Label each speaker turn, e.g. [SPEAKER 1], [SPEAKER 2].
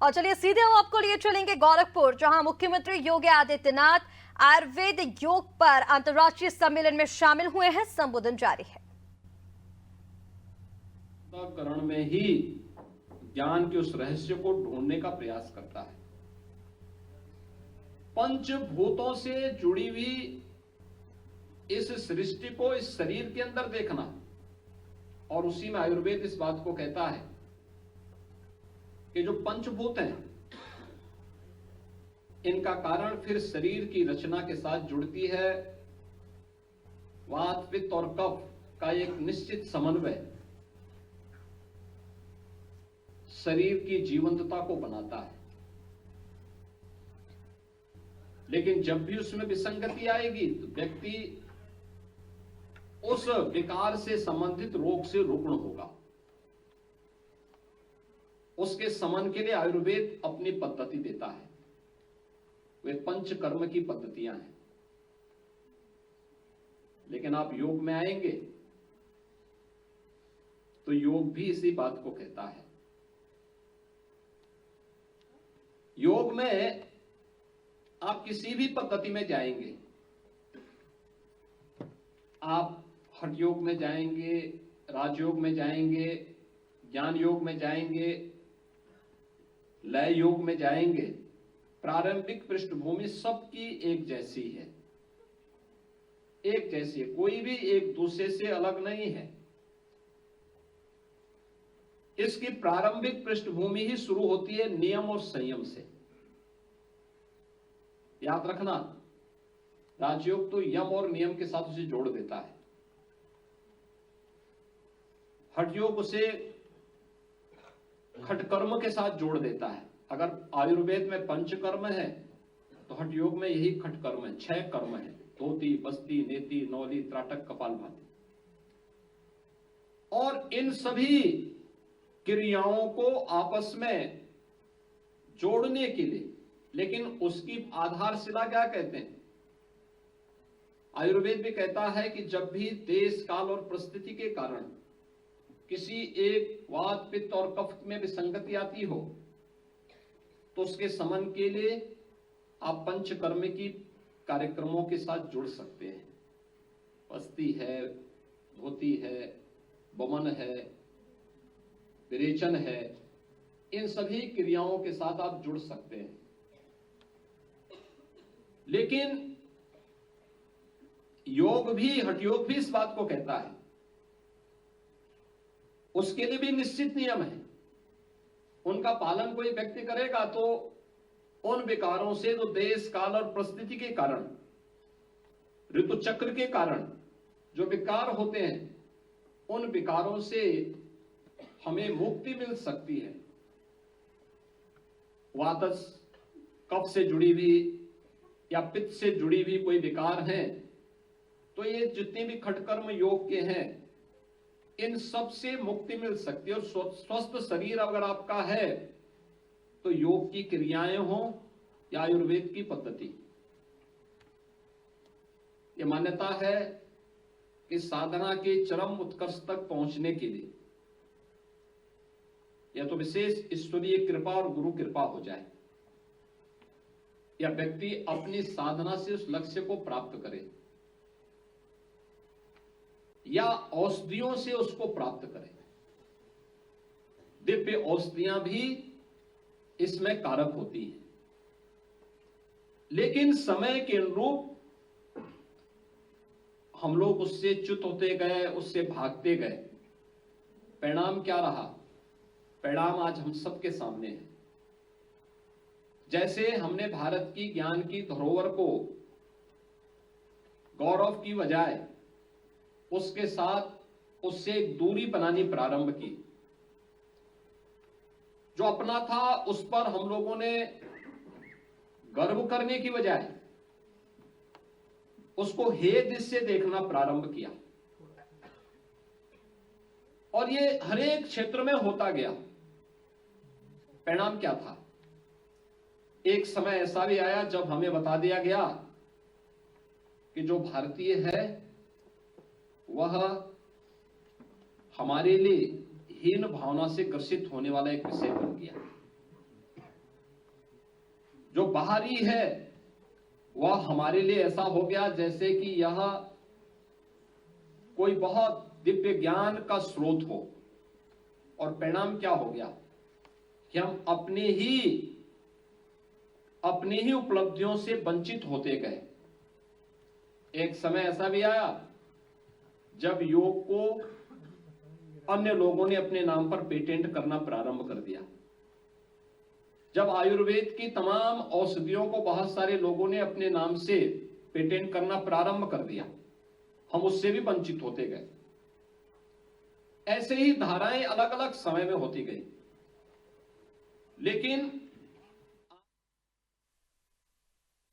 [SPEAKER 1] और चलिए सीधे हम आपको लिए चलेंगे गोरखपुर, जहां मुख्यमंत्री योगी आदित्यनाथ आयुर्वेद योग पर अंतर्राष्ट्रीय सम्मेलन में शामिल हुए हैं। संबोधन जारी है।
[SPEAKER 2] करण में ही ज्ञान के उस रहस्य को ढूंढने का प्रयास करता है। पंचभूतों से जुड़ी हुई इस सृष्टि को इस शरीर के अंदर देखना, और उसी में आयुर्वेद इस बात को कहता है कि जो पंचभूत हैं इनका कारण फिर शरीर की रचना के साथ जुड़ती है। वात, पित्त और कफ का एक निश्चित समन्वय शरीर की जीवंतता को बनाता है। लेकिन जब भी उसमें विसंगति आएगी तो व्यक्ति उस विकार से संबंधित रोग से रुग्ण होगा। उसके समन के लिए आयुर्वेद अपनी पद्धति देता है। वे पंचकर्म की पद्धतियां हैं। लेकिन आप योग में आएंगे तो योग भी इसी बात को कहता है। योग में आप किसी भी पद्धति में जाएंगे, आप हठ योग में जाएंगे, राजयोग में जाएंगे, ज्ञान योग में जाएंगे, लय योग में जाएंगे, प्रारंभिक पृष्ठभूमि सबकी एक जैसी है, एक जैसी है। कोई भी एक दूसरे से अलग नहीं है। इसकी प्रारंभिक पृष्ठभूमि ही शुरू होती है नियम और संयम से। याद रखना, राजयोग तो यम और नियम के साथ उसे जोड़ देता है। हठ योग उसे खटकर्म के साथ जोड़ देता है। अगर आयुर्वेद में पंचकर्म है तो हठ योग में यही खटकर्म है। 6 कर्म है: धोती, बस्ती, नेति, नौली, त्राटक, कपालभाति। और इन सभी क्रियाओं को आपस में जोड़ने के लिए, लेकिन उसकी आधारशिला क्या कहते हैं? आयुर्वेद भी कहता है कि जब भी देश, काल और परिस्थिति के कारण किसी एक वात, पित्त और कफ में विसंगति आती हो तो उसके समन के लिए आप पंचकर्म की कार्यक्रमों के साथ जुड़ सकते हैं। बस्ती है, धोती है, बमन है, विरेचन है, इन सभी क्रियाओं के साथ आप जुड़ सकते हैं। लेकिन योग भी, हठ योग भी इस बात को कहता है। उसके लिए भी निश्चित नियम है। उनका पालन कोई व्यक्ति करेगा तो उन विकारों से, जो देश, काल और परिस्थिति के कारण, ऋतु चक्र के कारण जो विकार होते हैं, उन विकारों से हमें मुक्ति मिल सकती है। वातस, कफ से जुड़ी हुई या पित्त से जुड़ी हुई कोई विकार है तो ये जितने भी खटकर्म योग के हैं, इन सब से मुक्ति मिल सकती है। और स्वस्थ शरीर अगर आपका है तो योग की क्रियाएं हो या आयुर्वेद की पद्धति, ये मान्यता है कि साधना के चरम उत्कर्ष तक पहुंचने के लिए या तो विशेष ईश्वरीय कृपा और गुरु कृपा हो जाए, या व्यक्ति अपनी साधना से उस लक्ष्य को प्राप्त करे, या औषधियों से उसको प्राप्त करे। दिव्य औषधियां भी इसमें कारक होती हैं। लेकिन समय के अनुरूप हम लोग उससे च्युत होते गए, उससे भागते गए। परिणाम क्या रहा? परिणाम आज हम सबके सामने है। जैसे हमने भारत की ज्ञान की धरोहर को गौरव की बजाय उसके साथ उससे एक दूरी बनानी प्रारंभ की। जो अपना था उस पर हम लोगों ने गर्व करने की बजाय उसको हे दृष्टि से देखना प्रारंभ किया, और ये हर एक क्षेत्र में होता गया। परिणाम क्या था? एक समय ऐसा भी आया जब हमें बता दिया गया कि जो भारतीय है वह हमारे लिए हीन भावना से ग्रसित होने वाला एक विषय बन गया। बाहरी है वह हमारे लिए ऐसा हो गया जैसे कि यह कोई बहुत दिव्य ज्ञान का स्रोत हो, और परिणाम क्या हो गया कि हम अपनी ही उपलब्धियों से वंचित होते गए। एक समय ऐसा भी आया जब योग को अन्य लोगों ने अपने नाम पर पेटेंट करना प्रारंभ कर दिया। जब आयुर्वेद की तमाम औषधियों को बहुत सारे लोगों ने अपने नाम से पेटेंट करना प्रारंभ कर दिया, हम उससे भी वंचित होते गए। ऐसे ही धाराएं अलग अलग समय में होती गई, लेकिन